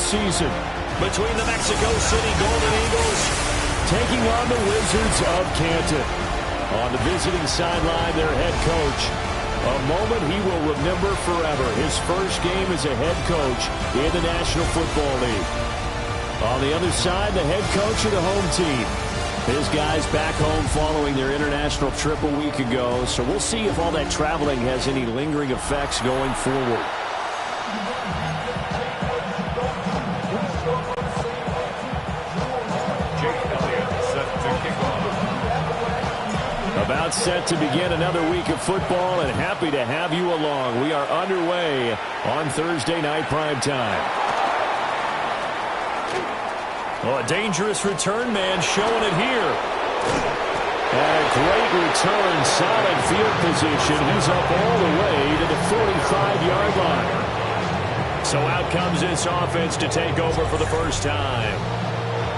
season between the Mexico City Golden Eagles taking on the Wizards of Canton. On the visiting sideline, their head coach. A moment he will remember forever. His first game as a head coach in the National Football League. On the other side, the head coach of the home team. His guys back home following their international trip a week ago. So we'll see if all that traveling has any lingering effects going forward. About set to begin another week of football, and happy to have you along. We are underway on Thursday night primetime. Oh, a dangerous return man showing it here. And a great return, solid field position. He's up all the way to the 45-yard line. So out comes this offense to take over for the first time.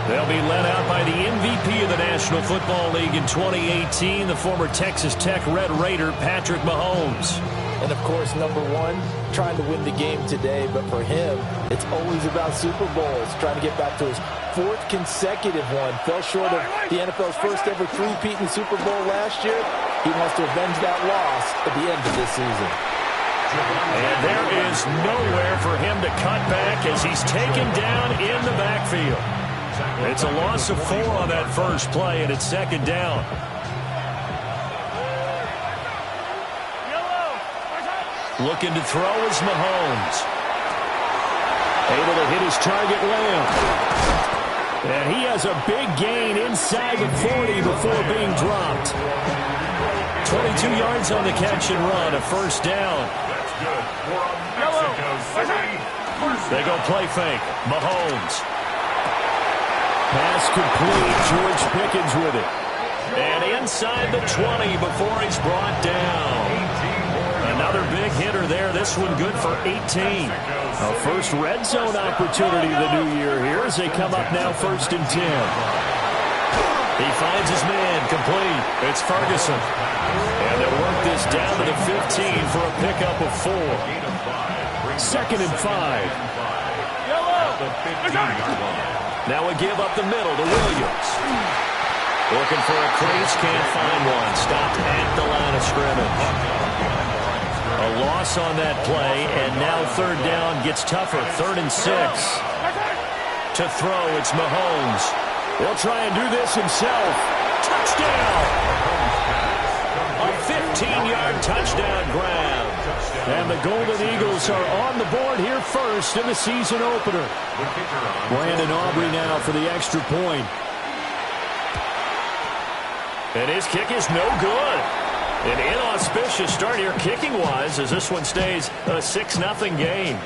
They'll be led out by the MVP of the National Football League in 2018, the former Texas Tech Red Raider, Patrick Mahomes. And, of course, number one, trying to win the game today. But for him, it's always about Super Bowls, trying to get back to his fourth consecutive one. Fell short of the NFL's first ever three-peat in the Super Bowl last year. He wants to avenge that loss at the end of this season. And there is nowhere for him to cut back as he's taken down in the backfield. It's a loss of 4 on that first play, and it's second down. Looking to throw is Mahomes. Able to hit his target, Lamb. And he has a big gain inside the 40 before being dropped. 22 yards on the catch and run, a first down. They go play fake. Mahomes. Pass complete. George Pickens with it. And inside the 20 before he's brought down. Another big hitter there. This one good for 18. A first red zone opportunity of the new year here as they come up now 1st and 10. He finds his man complete. It's Ferguson. And they'll work this down to the 15 for a pickup of 4. 2nd and 5. Now a give up the middle to Williams. Looking for a crease, can't find one. Stopped at the line of scrimmage. A loss on that play, and now 3rd down gets tougher. 3rd and 6. To throw, it's Mahomes. He'll try and do this himself. Touchdown! A 15-yard touchdown grab. And the Golden Eagles are on the board here first in the season opener. Brandon Aubrey now for the extra point. And his kick is no good. An inauspicious start here kicking-wise as this one stays a 6-0 game.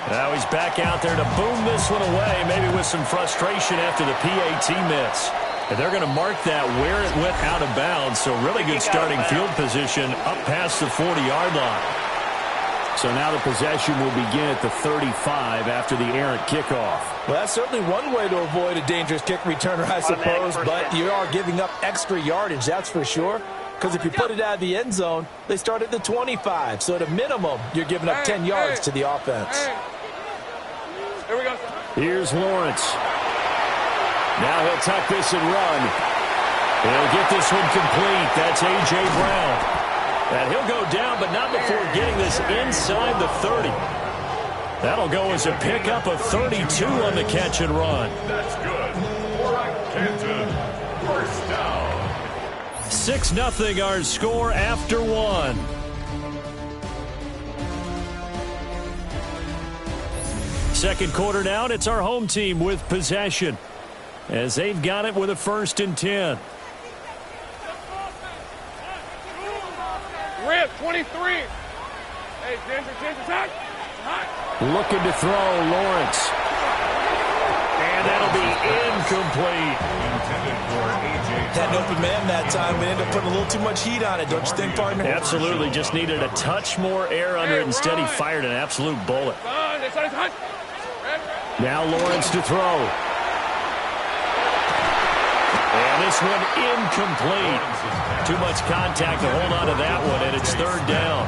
Now he's back out there to boom this one away, maybe with some frustration after the PAT miss. And they're going to mark that where it went out of bounds, so really good starting field position up past the 40-yard line. So now the possession will begin at the 35 after the errant kickoff. Well, that's certainly one way to avoid a dangerous kick returner, I suppose, but you are giving up extra yardage, that's for sure. Because if you put it out of the end zone, they start at the 25. So at a minimum, you're giving up 10 yards to the offense. Here we go. Here's Lawrence. Now he'll tuck this and run. He'll get this one complete. That's A.J. Brown. And he'll go down, but not before getting this inside the 30. That'll go as a pickup of 32 on the catch and run. That's good. Canton, first down. 6-0 our score after 1. Second quarter now, and it's our home team with possession as they've got it with a 1st and 10. Rip, 23. Hey, Ginger, attack. Looking to throw, Lawrence. And that'll be incomplete. Had an open man that time. We ended up putting a little too much heat on it, don't you think, partner? Absolutely. Just needed a touch more air under it. Instead, he fired an absolute bullet. Now Lawrence to throw. And this one incomplete. Too much contact to hold on to that one, and it's 3rd down.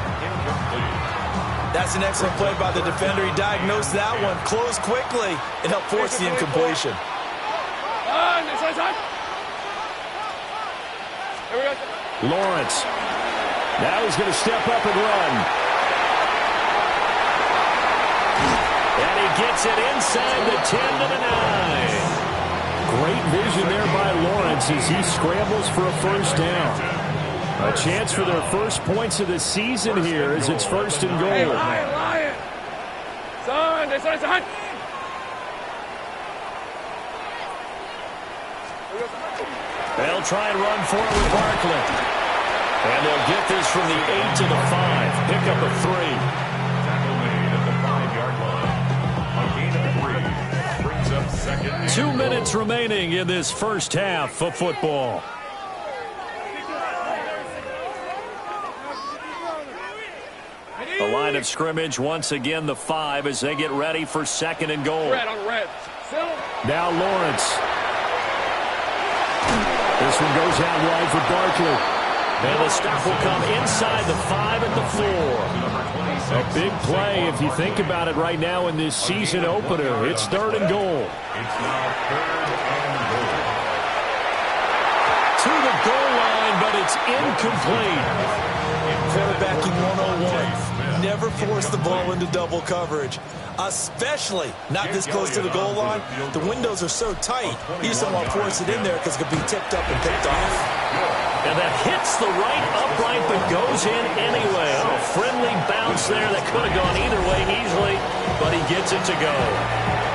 That's an excellent play by the defender. He diagnosed that one, closed quickly, and helped force the incompletion. Lawrence. Now he's going to step up and run. And he gets it inside the 10 to the 9. Great vision there by Lawrence as he scrambles for a first down. A chance for their first points of the season here as it's first and goal. Hey, Lion! Son. They'll try and run for it with Barkley. And they'll get this from the 8 to the 5. Pick up a 3. Tackle made at the 5-yard line. A gain of 3. Brings up second. 2 minutes remaining in this first half of football. The line of scrimmage once again the 5 as they get ready for second and goal. Red on red. Now Lawrence. This one goes out wide for Barkley. And the stop will come inside the 5 at the 4. A big play if you think about it right now in this season opener. It's third and goal. It's now third and goal. To the goal line, but it's incomplete. Quarterbacking 101. Never force the ball into double coverage, especially not this close to the goal line. The windows are so tight, you just don't want to force it in there because it could be tipped up and picked off. And that hits the right upright but goes in anyway. A friendly bounce there that could have gone either way easily, but he gets it to go.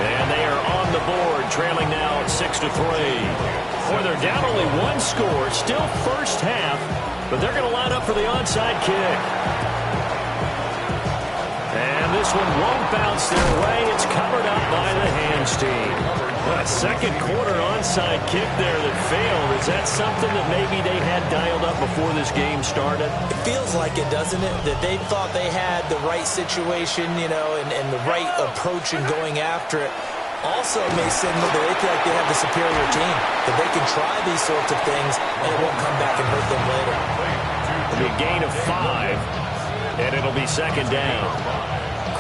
And they are on the board, trailing now at 6-3. Boy, they're down only one score, still first half, but they're going to line up for the onside kick. And this one won't bounce their way. It's covered up by the hands team. A second quarter onside kick there that failed. Is that something that maybe they had dialed up before this game started? It feels like it, doesn't it? That they thought they had the right situation, you know, and the right approach in going after it. Also may signal that they feel like they have the superior team, that they can try these sorts of things and it won't come back and hurt them later. It'll be a gain of 5, and it'll be second down.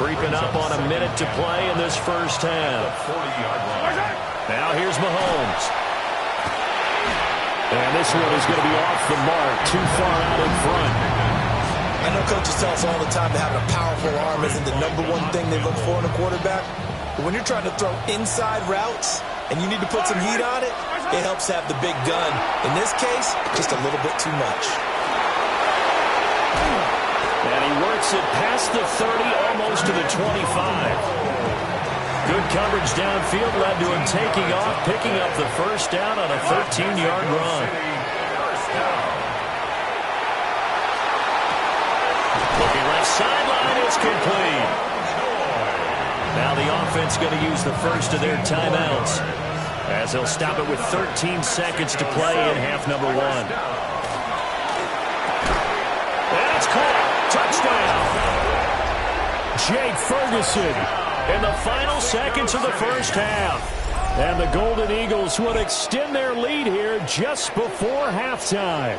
Creeping up on a minute to play in this first half. Now here's Mahomes. And this one is going to be off the mark, too far out in front. I know coaches tell us all the time that having a powerful arm isn't the #1 thing they look for in a quarterback. But when you're trying to throw inside routes and you need to put some heat on it, it helps have the big gun. In this case, just a little bit too much. And he works it past the 30, almost to the 25. Good coverage downfield led to him taking off, picking up the first down on a 13-yard run. Looking left sideline, it's complete. Now the offense going to use the first of their timeouts as they'll stop it with 13 seconds to play in half number 1. And it's caught. Touchdown. Jake Ferguson in the final seconds of the first half. And the Golden Eagles would extend their lead here just before halftime.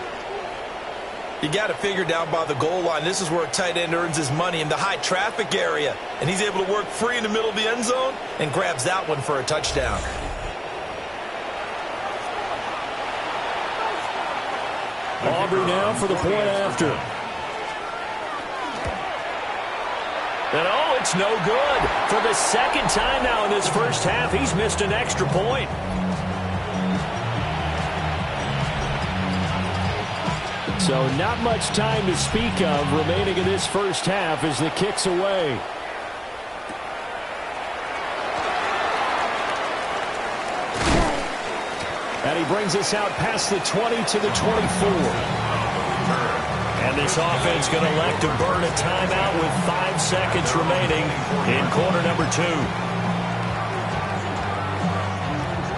You got to figure down by the goal line. This is where a tight end earns his money in the high traffic area. And he's able to work free in the middle of the end zone and grabs that one for a touchdown. Aubrey now for the point after. And oh, it's no good. For the second time now in this first half, he's missed an extra point. So not much time to speak of remaining in this first half as the kick's away. And he brings us out past the 20 to the 24. And this offense going to elect to burn a timeout with 5 seconds remaining in quarter number 2.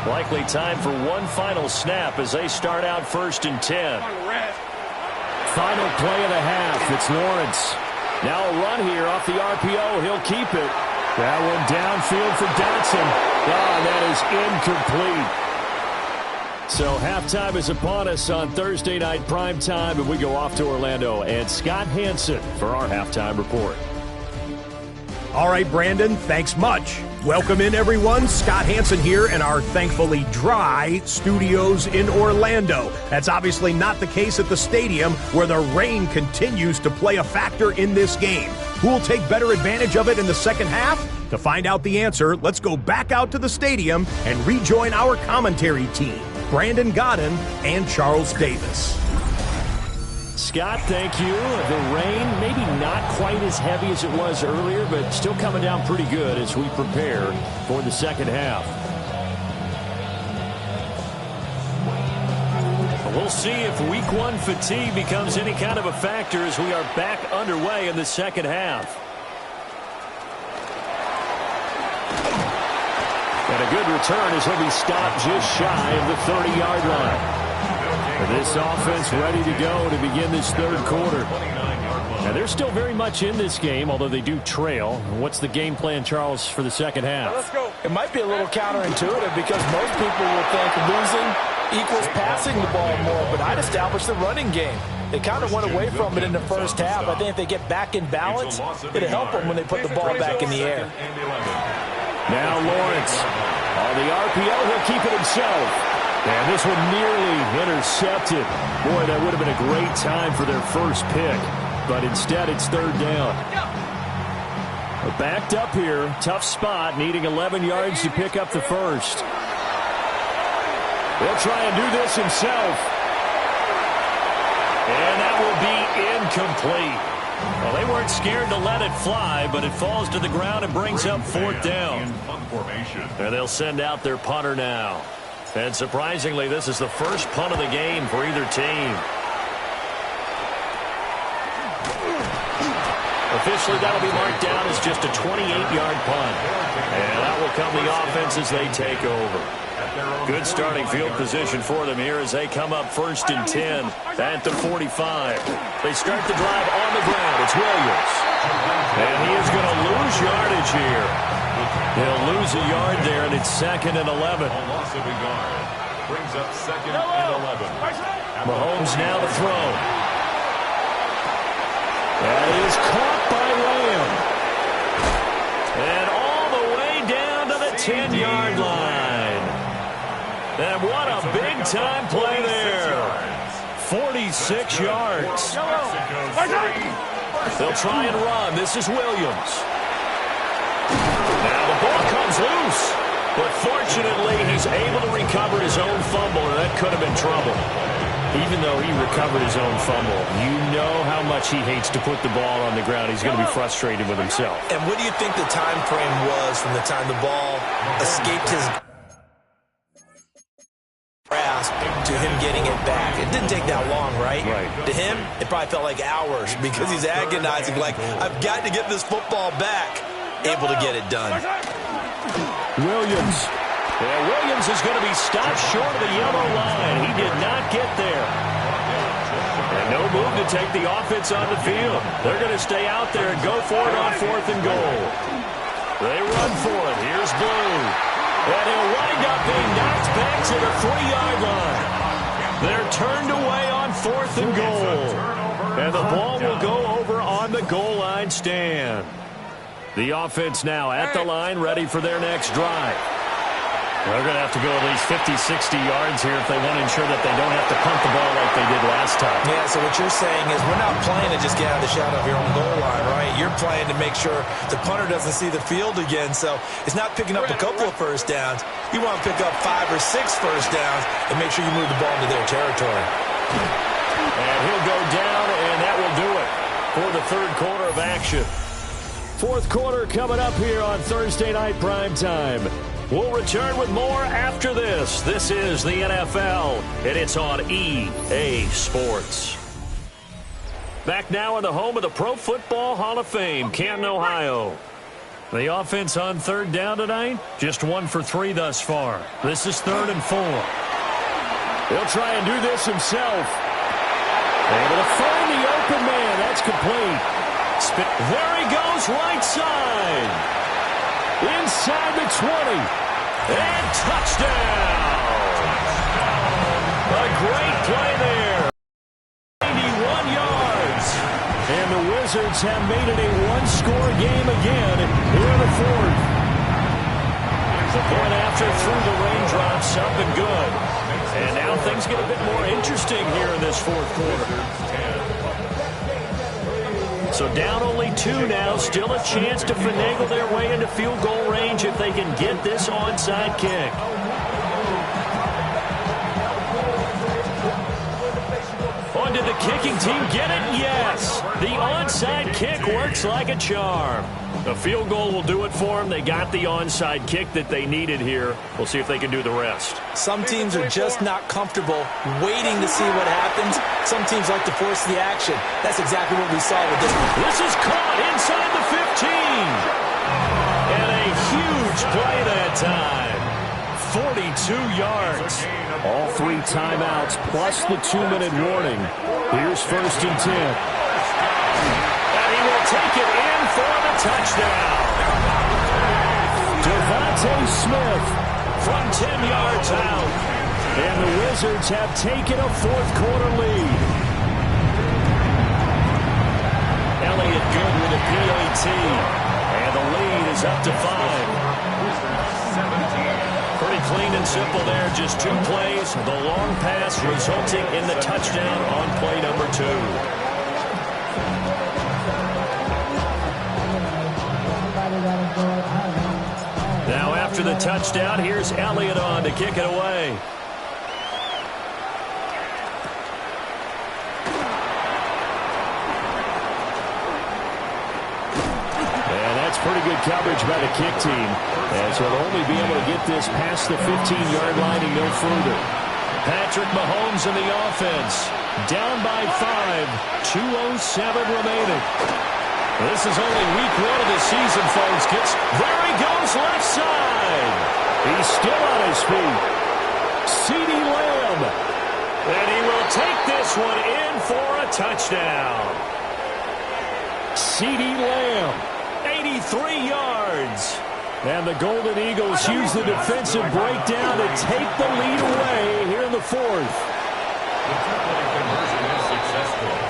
Likely time for one final snap as they start out first and 10. Final play of the half. It's Lawrence. Now a run here off the RPO. He'll keep it. That one downfield for Dotson. Oh, that is incomplete. So halftime is upon us on Thursday night primetime, and we go off to Orlando. And Scott Hanson for our halftime report. All right, Brandon, thanks much. Welcome in, everyone. Scott Hansen here in our thankfully dry studios in Orlando. That's obviously not the case at the stadium, where the rain continues to play a factor in this game. Who will take better advantage of it in the second half? To find out the answer, let's go back out to the stadium and rejoin our commentary team, Brandon Gaudin and Charles Davis. Scott, thank you. The rain, maybe not quite as heavy as it was earlier, but still coming down pretty good as we prepare for the second half. We'll see if week one fatigue becomes any kind of a factor as we are back underway in the second half. And a good return as he'll be stopped just shy of the 30-yard line. And this offense ready to go to begin this third quarter. Now, they're still very much in this game, although they do trail. What's the game plan, Charles, for the second half? Let's go. It might be a little counterintuitive because most people will think losing equals passing the ball more, but I'd establish the running game. They kind of went away from it in the first half. I think if they get back in balance, it'll help them when they put the ball back in the air. Now Lawrence. On the RPO, he'll keep it himself. And this one nearly intercepted. Boy, that would have been a great time for their first pick. But instead, it's third down. Backed up here. Tough spot, needing 11 yards to pick up the first. He'll try and do this himself. And that will be incomplete. Well, they weren't scared to let it fly, but it falls to the ground and brings up fourth down. And they'll send out their punter now. And surprisingly, this is the first punt of the game for either team. Officially, that'll be marked down as just a 28-yard punt. And that will come the offense as they take over. Good starting field position for them here as they come up first and 10 at the 45. They start the drive on the ground. It's Williams. And he is going to lose yardage here. He'll lose a yard there, and it's second and 11. Brings up second and 11. Mahomes now to throw. That is caught by Lamb. And all the way down to the 10-yard line. And what a big-time play there. 46 yards. They'll try and run. This is Williams. Now the ball comes loose. But fortunately, he's able to recover his own fumble, and that could have been trouble. Even though he recovered his own fumble, you know how much he hates to put the ball on the ground. He's going to be frustrated with himself. And what do you think the time frame was from the time the ball escaped his grasp to him getting it back? It didn't take that long, right? Right. To him, it probably felt like hours because he's agonizing, like, I've got to get this football back. Able to get it done. Williams. Yeah, Williams is going to be stopped short of the yellow line. He did not get there. And no move to take the offense on the field. They're going to stay out there and go for it on fourth and goal. They run for it. Here's Blue. And he'll wind up being knocked back to the 3-yard line. They're turned away on fourth and goal. And the ball will go over on the goal line stand. The offense now at the line, ready for their next drive. They're going to have to go at least 50, 60 yards here if they want to ensure that they don't have to punt the ball like they did last time. Yeah, so what you're saying is we're not playing to just get out of the shadow of your own goal line, right? You're playing to make sure the punter doesn't see the field again. So it's not picking up a couple of first downs. You want to pick up 5 or 6 first downs and make sure you move the ball into their territory. And he'll go down, and that will do it for the third quarter of action. Fourth quarter coming up here on Thursday Night Primetime. We'll return with more after this. This is the NFL, and it's on EA Sports. Back now in the home of the Pro Football Hall of Fame, Canton, Ohio. The offense on third down tonight, just 1 for 3 thus far. This is 3rd and 4. He'll try and do this himself. Able to find the open man. That's complete. There he goes, right side. Inside the 20. And touchdown. A great play there. 91 yards. And the Wizards Wizards have made it a one-score game again here in the fourth. The point after through the raindrops, up and good. And now things get a bit more interesting here in this fourth quarter. So down only 2 now, still a chance to finagle their way into field goal range if they can get this onside kick. On to the kicking team, get it? Yes! The onside kick works like a charm. A field goal will do it for them. They got the onside kick that they needed here. We'll see if they can do the rest. Some teams are just not comfortable waiting to see what happens. Some teams like to force the action. That's exactly what we saw with this one. This is caught inside the 15. And a huge play that time. 42 yards. All 3 timeouts plus the 2-minute warning. Here's 1st and 10. And he will take it in for the touchdown. Devontae Smith from 10 yards out. And the Wizards have taken a fourth-quarter lead. Elliott good with a PAT. And the lead is up to 5. Pretty clean and simple there. Just 2 plays. The long pass resulting in the touchdown on play number 2. Now after the touchdown, here's Elliott on to kick it away. Pretty good coverage by the kick team, as he'll only be able to get this past the 15-yard line and no further. Patrick Mahomes in the offense, down by 5, 2:07 remaining. This is only week 1 of the season, folks. There he goes, left side. He's still on his feet. CeeDee Lamb, and he will take this one in for a touchdown. CeeDee Lamb. 83 yards. And the Golden Eagles use the defensive breakdown to take the lead away here in the fourth.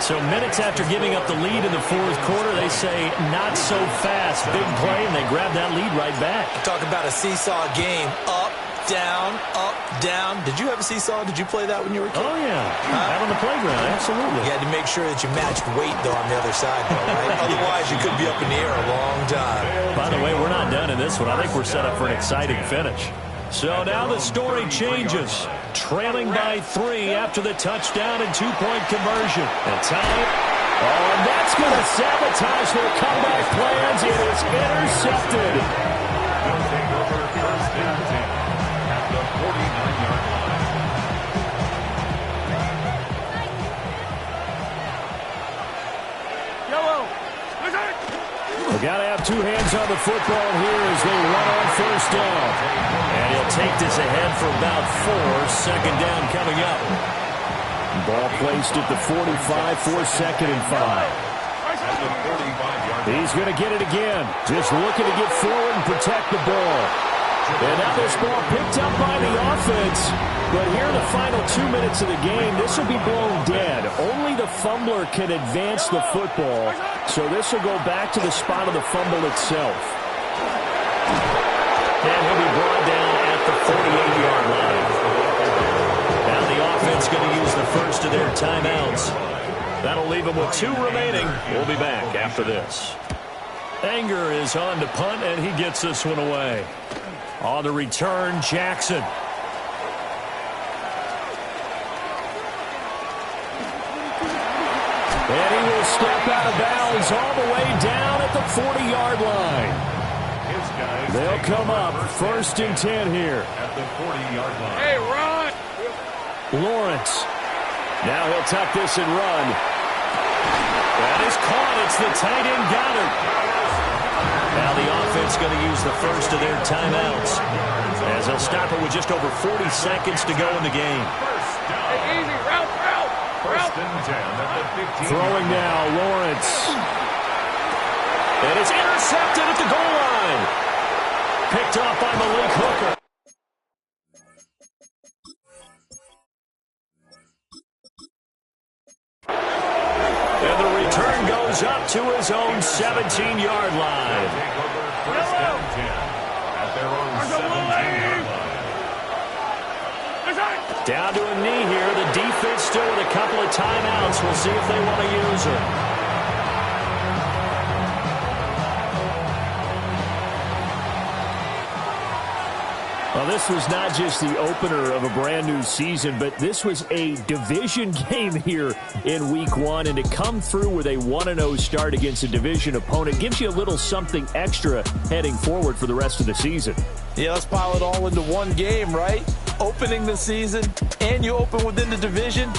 So minutes after giving up the lead in the fourth quarter, they say not so fast. Big play, and they grab that lead right back. Talk about a seesaw game. Up, down, up, down. Did you have a seesaw? Did you play that when you were a kid? Oh, yeah. Out on the playground, absolutely. You had to make sure that you matched weight, though, on the other side, though, right? Otherwise, you could be up in the air a long time. By the way, we're not done in this one. I think we're set up for an exciting finish. So now the story changes. Trailing by 3 after the touchdown and 2-point conversion. And time. Oh, and that's going to sabotage their comeback plans. It is intercepted. They'll take over 1st and 10 at the 49-yard line. We got to have 2 hands on the football here as they run on 1st down. And he'll take this ahead for about 4. 2nd down coming up. Ball placed at the 45 for 2nd and 5. He's going to get it again. Just looking to get forward and protect the ball. And now this ball picked up by the offense. But here in the final 2 minutes of the game, this will be blown dead. Only the fumbler can advance the football. So this will go back to the spot of the fumble itself. And he'll be brought down at the 48-yard line. Now the offense going to use the first of their timeouts. That'll leave them with 2 remaining. We'll be back after this. Anger is on to punt, and he gets this one away. On the return, Jackson. And he will step out of bounds all the way down at the 40-yard line. They'll come up 1st and 10 here. At the 40-yard line. Hey, run! Lawrence. Now he'll tuck this and run. That is caught. It's the tight end Goddard. Now the offense going to use the first of their timeouts as they'll stop it with just over 40 seconds to go in the game. Hey, easy, route. 1st and 10 at the 15. Throwing now, Lawrence. And it's intercepted at the goal line. Picked off by Malik Hooker. And the return goes up to his own 17-yard line. First down 10 at their own 17-yard line. Down to a knee here. The defense still with a couple of timeouts. We'll see if they want to use them. Well, this was not just the opener of a brand new season, but this was a division game here in week 1. And to come through with a 1-0 start against a division opponent gives you a little something extra heading forward for the rest of the season. Yeah, let's pile it all into one game, right? Opening the season, and you open within the division.